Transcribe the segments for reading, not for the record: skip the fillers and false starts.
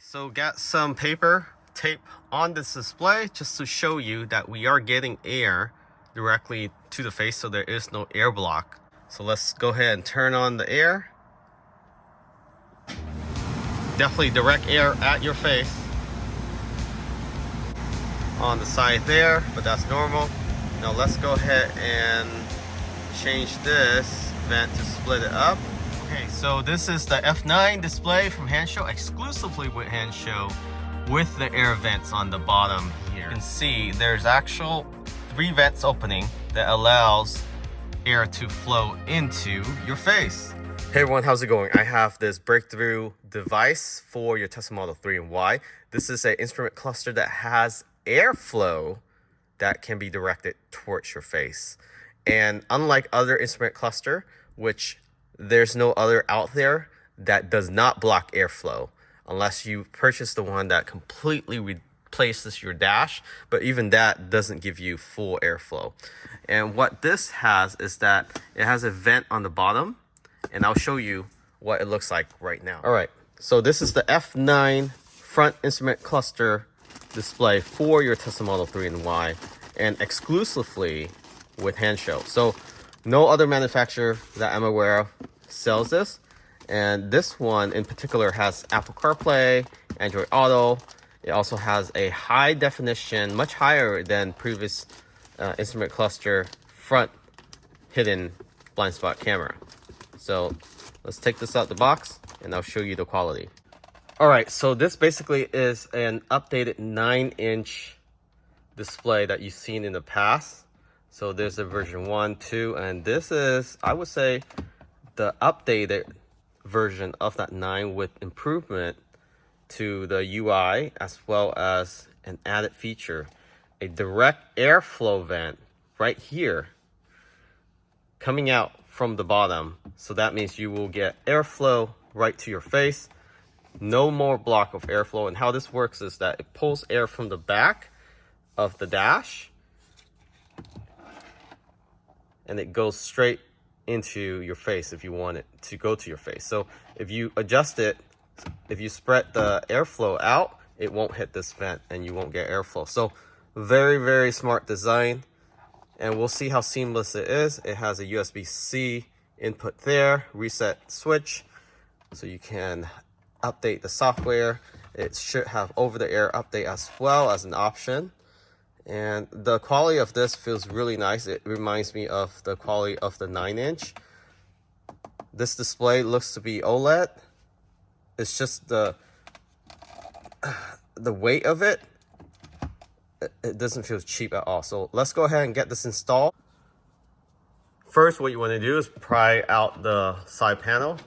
So got some paper tape on this display just to show you that we are getting air directly to the face, so there is no air block. So let's go ahead and turn on the air. Definitely direct air at your face on the side there, but that's normal. Now let's go ahead and change this vent to split it up. Okay, so this is the F9 display from Hanshow, exclusively with Hanshow, with the air vents on the bottom here. You can see there's actual 3 vents opening that allows air to flow into your face. Hey everyone, how's it going? I have this breakthrough device for your Tesla Model 3 and Y. This is an instrument cluster that has airflow that can be directed towards your face. And unlike other instrument cluster, which there's no other out there that does not block airflow, unless you purchase the one that completely replaces your dash, but even that doesn't give you full airflow. And what this has is that it has a vent on the bottom, and I'll show you what it looks like right now. All right, so this is the F9 front instrument cluster display for your Tesla Model 3 and Y, and exclusively with Hanshow. So no other manufacturer that I'm aware of sells this. And this one in particular has Apple CarPlay, Android Auto. It also has a high definition, much higher than previous instrument cluster front hidden blind spot camera. So let's take this out the box and I'll show you the quality. All right, so this basically is an updated 9-inch display that you've seen in the past. So there's a version 1, 2, and this is, I would say, the updated version of that 9 with improvement to the UI, as well as an added feature, a direct airflow vent right here coming out from the bottom. So that means you will get airflow right to your face. No more block of airflow. And how this works is that it pulls air from the back of the dash and it goes straight into your face if you want it to go to your face. So if you adjust it, if you spread the airflow out, it won't hit this vent and you won't get airflow. So very, very smart design. And we'll see how seamless it is. It has a USB-C input there, reset switch, so you can update the software. It should have over-the-air update as well as an option. And the quality of this feels really nice. It reminds me of the quality of the 9-inch. This display looks to be OLED. It's just the weight of it. It doesn't feel cheap at all. So let's go ahead and get this installed. First, what you want to do is pry out the side panel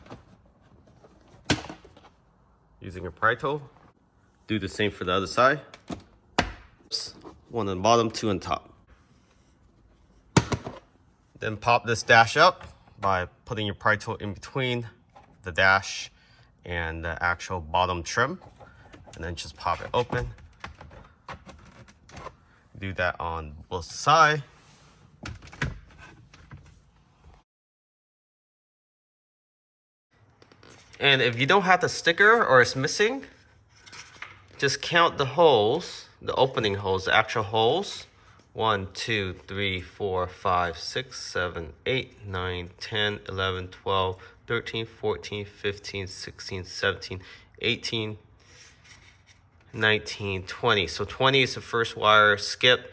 using a pry tool. Do the same for the other side. One on the bottom, 2 on top. Then pop this dash up by putting your pry tool in between the dash and the actual bottom trim, and then just pop it open. Do that on both sides. And if you don't have the sticker or it's missing, just count the holes, the opening holes, the actual holes. 1, 2, 3, 4, 5, 6, 7, 8, 9, 10, 11, 12, 13, 14, 15, 16, 17, 18, 19, 20. So 20 is the first wire, skip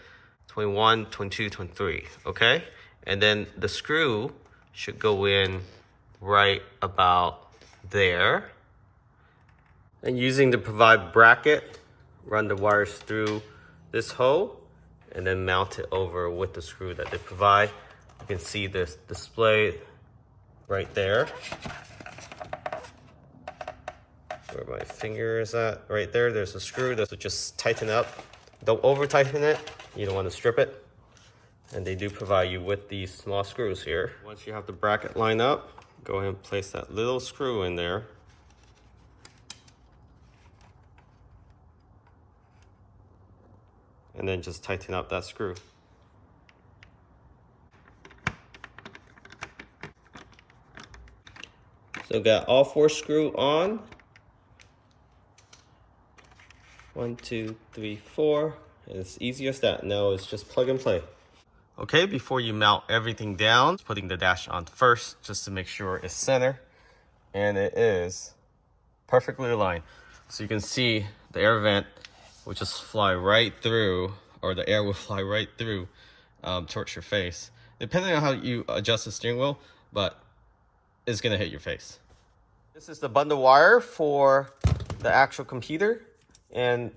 21, 22, 23, okay? And then the screw should go in right about there. And using the provide bracket, run the wires through this hole and then mount it over with the screw that they provide. You can see this display right there. Where my finger is at, right there, there's a screw. So just tighten up. Don't over tighten it. You don't want to strip it. And they do provide you with these small screws here. Once you have the bracket lined up, go ahead and place that little screw in there. And then just tighten up that screw. So got all 4 screws on. 1, 2, 3, 4. And it's easy as that. Now it's just plug and play. Okay, before you mount everything down, putting the dash on first just to make sure it's center. And it is perfectly aligned. So you can see the air vent will just fly right through, or the air will fly right through towards your face. Depending on how you adjust the steering wheel, but it's gonna hit your face. This is the bundle wire for the actual computer, and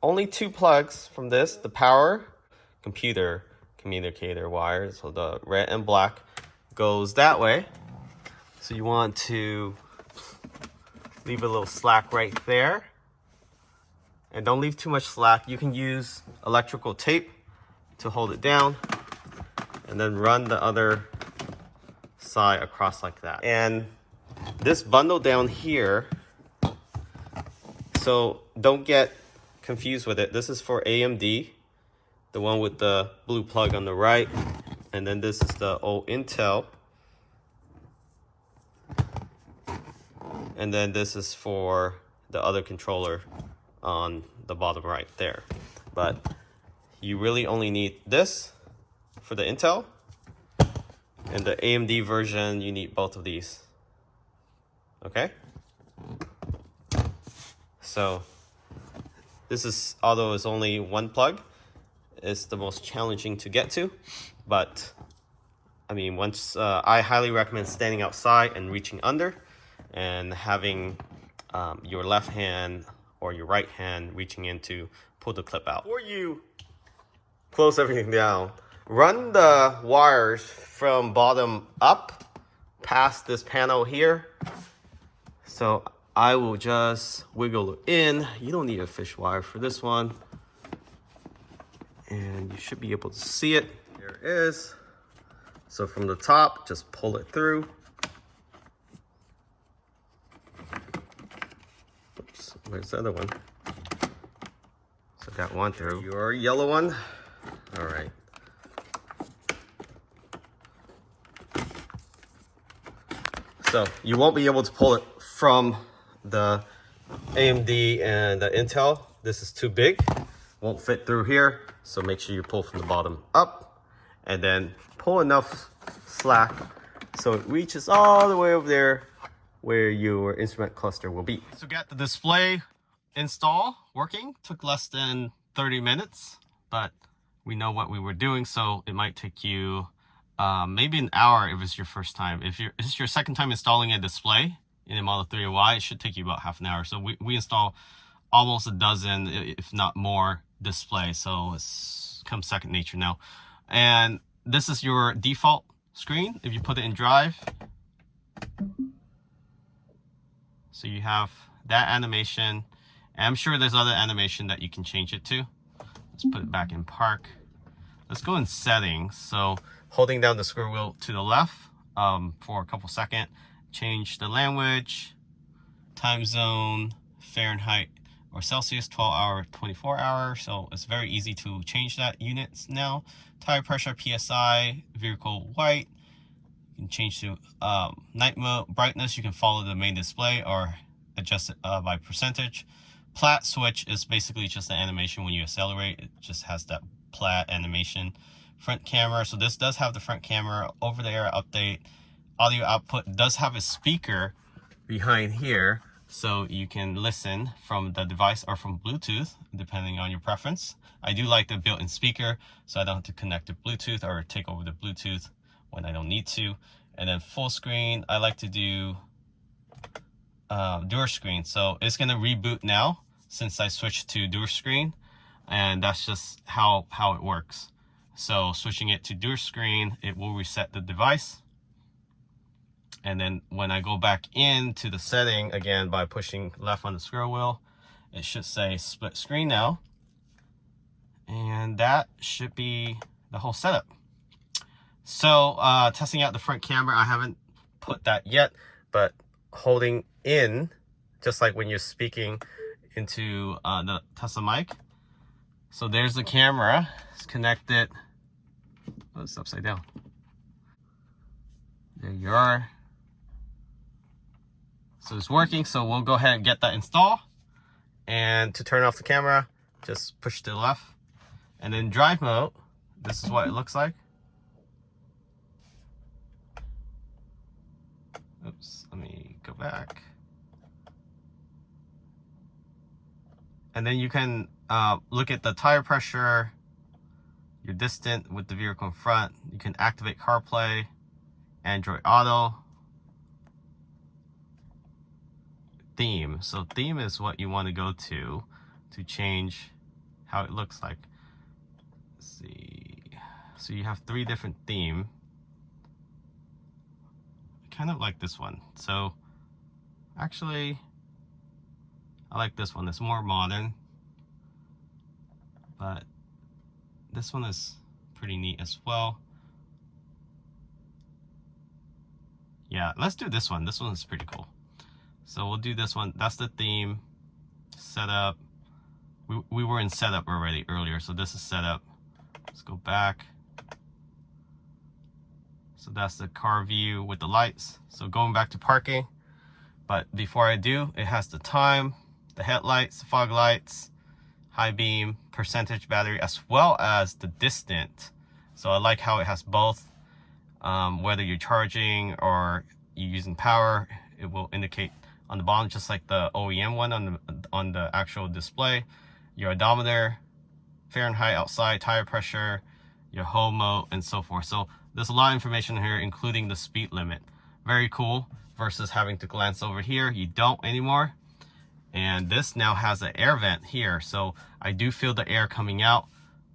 only 2 plugs from this, the power, computer, communicator wire, so the red and black goes that way. So you want to leave a little slack right there. And don't leave too much slack. You can use electrical tape to hold it down, and then run the other side across like that. And this bundle down here, so don't get confused with it. This is for AMD, the one with the blue plug on the right, and then this is the old Intel, and then this is for the other controller on the bottom right there. But you really only need this for the Intel, and the AMD version you need both of these. Okay, so this is, although it's only 1 plug, it's the most challenging to get to, but I mean, once I highly recommend standing outside and reaching under and having your left hand or your right hand reaching in to pull the clip out. Before you close everything down, run the wires from bottom up past this panel here. So I will just wiggle it in. You don't need a fish wire for this one. And you should be able to see it. There it is. So from the top, just pull it through. Oops, where's the other one? So got one through. Your yellow one. All right. So you won't be able to pull it from the AMD and the Intel. This is too big, won't fit through here. So make sure you pull from the bottom up and then pull enough slack so it reaches all the way over there where your instrument cluster will be. So got the display install working. Took less than 30 minutes, but we know what we were doing, so it might take you maybe an hour if it's your first time. If it's your second time installing a display in a Model 3 or Y, it should take you about half an hour. So we install almost a dozen, if not more, displays, so it's come second nature now. And this is your default screen if you put it in drive. So you have that animation. And I'm sure there's other animation that you can change it to. Let's put it back in park. Let's go in settings. So holding down the scroll wheel to the left for a couple seconds, change the language, time zone, Fahrenheit or Celsius, 12 hour, 24 hour. So it's very easy to change that units now. Tire pressure, PSI, vehicle white. You can change to night mode. Brightness, you can follow the main display or adjust it by percentage. Plat switch is basically just the animation when you accelerate. It just has that plat animation. Front camera, so this does have the front camera. Over the air update. Audio output does have a speaker behind here, so you can listen from the device or from Bluetooth, depending on your preference. I do like the built-in speaker, so I don't have to connect to Bluetooth or take over the Bluetooth when I don't need to. And then full screen, I like to do dual screen. So it's gonna reboot now since I switched to dual screen, and that's just how it works. So switching it to dual screen, it will reset the device. And then when I go back into the setting again by pushing left on the scroll wheel, it should say split screen now. And that should be the whole setup. So testing out the front camera, I haven't put that yet, but holding in, just like when you're speaking into the Tesla mic. So there's the camera, it's connected. Oh, it's upside down. There you are. So it's working, so we'll go ahead and get that installed And to turn off the camera, just push to the left. And in drive mode, this is what it looks like. Oops, let me go back. And then you can look at the tire pressure, your distance with the vehicle in front. You can activate CarPlay, Android Auto, theme. So theme is what you want to go to change how it looks like. Let's see. So you have 3 different themes. I kind of like this one. So actually, I like this one. It's more modern, but this one is pretty neat as well. Yeah, let's do this one. This one is pretty cool. So we'll do this one. That's the theme. Setup. We were in setup already earlier, so this is setup. Let's go back. So that's the car view with the lights. So going back to parking. But before I do, it has the time, the headlights, fog lights, high beam, percentage battery, as well as the distance. So I like how it has both. Whether you're charging or you're using power, it will indicate on the bottom, just like the OEM one on the actual display. Your odometer, Fahrenheit outside, tire pressure, your home mode, and so forth. So there's a lot of information here, including the speed limit. Very cool, versus having to glance over here. You don't anymore. And this now has an air vent here, so I do feel the air coming out,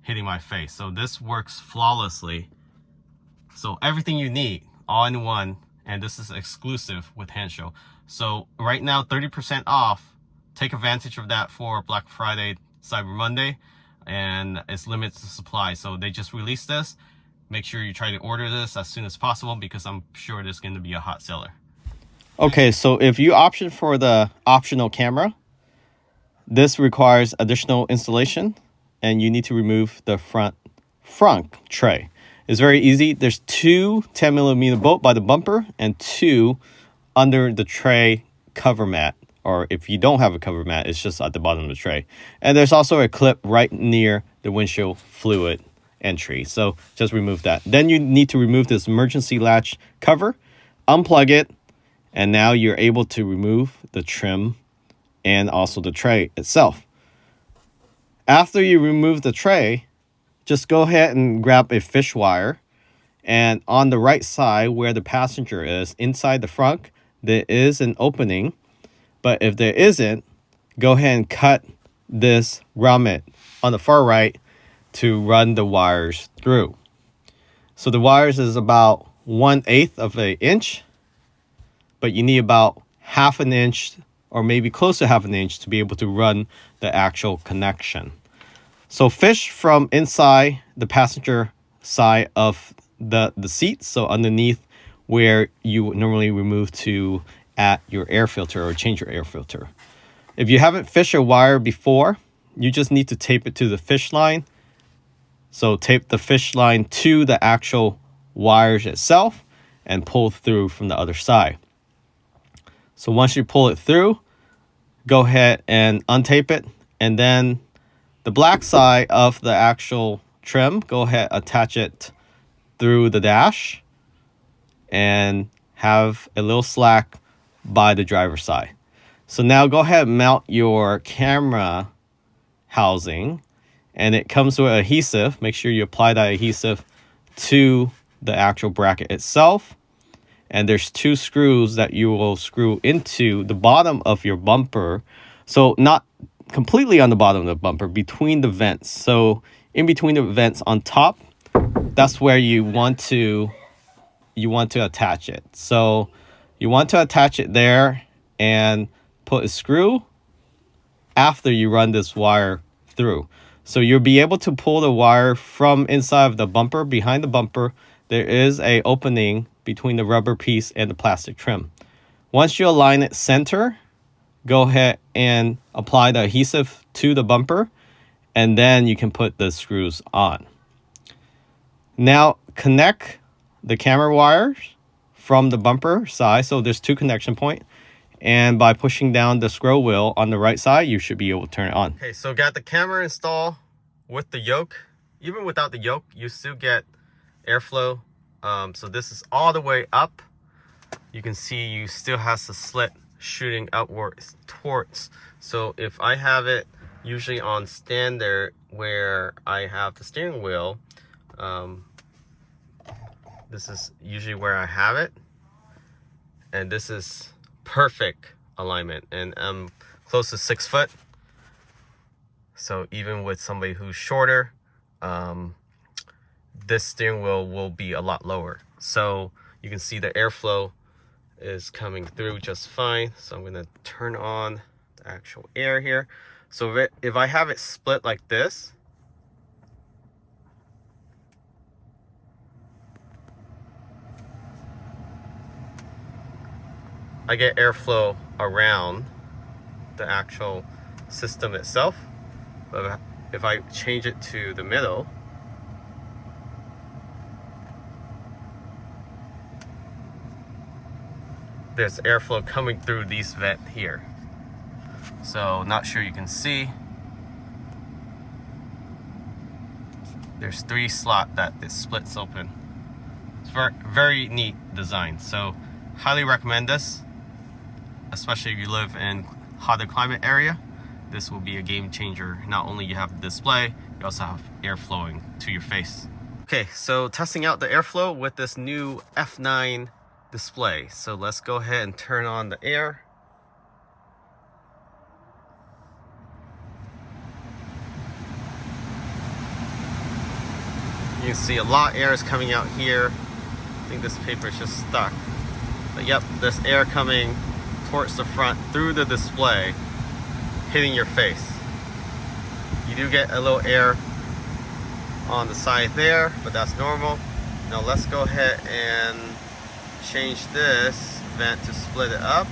hitting my face. So this works flawlessly. So everything you need, all in one, and this is exclusive with Hansho. So right now, 30% off. Take advantage of that for Black Friday, Cyber Monday, and it's limited supply. So they just released this. Make sure you try to order this as soon as possible, because I'm sure it is going to be a hot seller. Okay, so if you option for the optional camera, this requires additional installation, and you need to remove the front tray. It's very easy. There's 2 10mm bolt by the bumper and 2 under the tray cover mat. Or if you don't have a cover mat, it's just at the bottom of the tray. And there's also a clip right near the windshield fluid entry. So just remove that. Then you need to remove this emergency latch cover, unplug it, and now you're able to remove the trim and also the tray itself. After you remove the tray, just go ahead and grab a fish wire. And on the right side where the passenger is, inside the front, there is an opening. But if there isn't, go ahead and cut this grommet on the far right to run the wires through. So the wires is about 1/8 of an inch, but you need about 1/2 inch or maybe close to 1/2 inch to be able to run the actual connection. So fish from inside the passenger side of the seat, so underneath where you normally remove to at your air filter or change your air filter. If you haven't fished a wire before, you just need to tape it to the fish line. So tape the fish line to the actual wires itself and pull through from the other side. So once you pull it through, go ahead and untape it, and then the black side of the actual trim, go ahead, attach it through the dash and have a little slack by the driver's side. So now go ahead and mount your camera housing, and it comes with adhesive. Make sure you apply that adhesive to the actual bracket itself. And there's 2 screws that you will screw into the bottom of your bumper. So not completely on the bottom of the bumper, between the vents. So in between the vents on top, that's where you want to attach it. So you want to attach it there and put a screw after you run this wire through. So you'll be able to pull the wire from inside of the bumper. Behind the bumper, there is an opening between the rubber piece and the plastic trim. Once you align it center, go ahead and apply the adhesive to the bumper, and then you can put the screws on. Now connect the camera wires from the bumper side. So there's 2 connection points, and by pushing down the scroll wheel on the right side, you should be able to turn it on. Okay, so got the camera installed with the yoke. Even without the yoke, you still get airflow. So this is all the way up. You can see you still has the slit shooting upwards towards. So if I have it usually on standard where I have the steering wheel, this is usually where I have it, and this is perfect alignment, and I'm close to 6 foot. So even with somebody who's shorter, this steering wheel will be a lot lower. So you can see the airflow is coming through just fine. So I'm gonna turn on the actual air here. So if I have it split like this, I get airflow around the actual system itself. But if I change it to the middle, there's airflow coming through these vent here. So not sure you can see. There's 3 slot that it splits open. It's very, very neat design. So highly recommend this, especially if you live in hotter climate area. This will be a game changer. Not only you have the display, you also have air flowing to your face. Okay, so testing out the airflow with this new F9 display. So let's go ahead and turn on the air. You can see a lot of air is coming out here. I think this paper is just stuck. But yep, there's air coming towards the front through the display, hitting your face. You do get a little air on the side there, but that's normal. Now let's go ahead and change this vent to split it up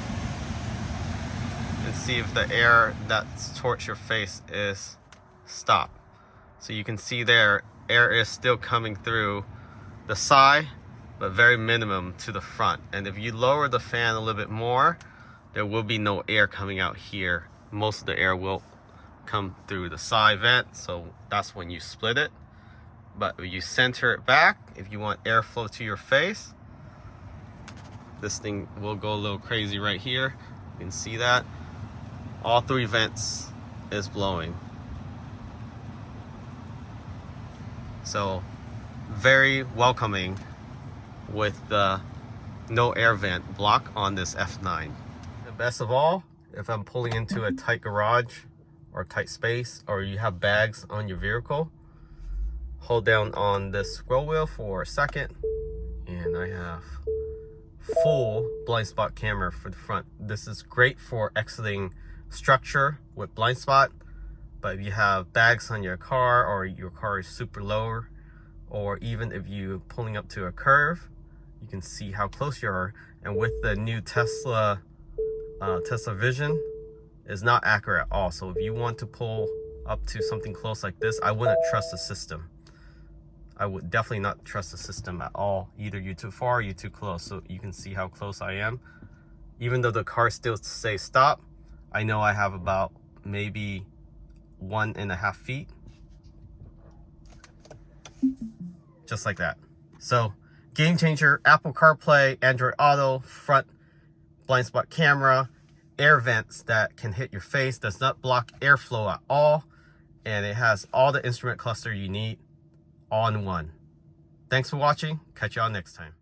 and see if the air that's towards your face is stopped. So you can see there, air is still coming through the side, but very minimum to the front. And if you lower the fan a little bit more, there will be no air coming out here. Most of the air will come through the side vent, so that's when you split it. But if you center it back, if you want airflow to your face, this thing will go a little crazy right here. You can see that. All 3 vents is blowing. So very welcoming with the no air vent block on this F9. And best of all, if I'm pulling into a tight garage or tight space, or you have bags on your vehicle, hold down on this scroll wheel for a second, and I have full blind spot camera for the front. This is great for exiting structure with blind spot, but if you have bags on your car, or your car is super low, or even if you're pulling up to a curve, you can see how close you are. And with the new Tesla Vision, is not accurate at all. So if you want to pull up to something close like this, I wouldn't trust the system. I would definitely not trust the system at all. Either you're too far or you're too close. So you can see how close I am. Even though the car still says stop, I know I have about maybe 1.5 feet. Just like that. So game changer, Apple CarPlay, Android Auto, front blind spot camera, air vents that can hit your face, does not block airflow at all, and it has all the instrument cluster you need all in one. Thanks for watching. Catch y'all next time.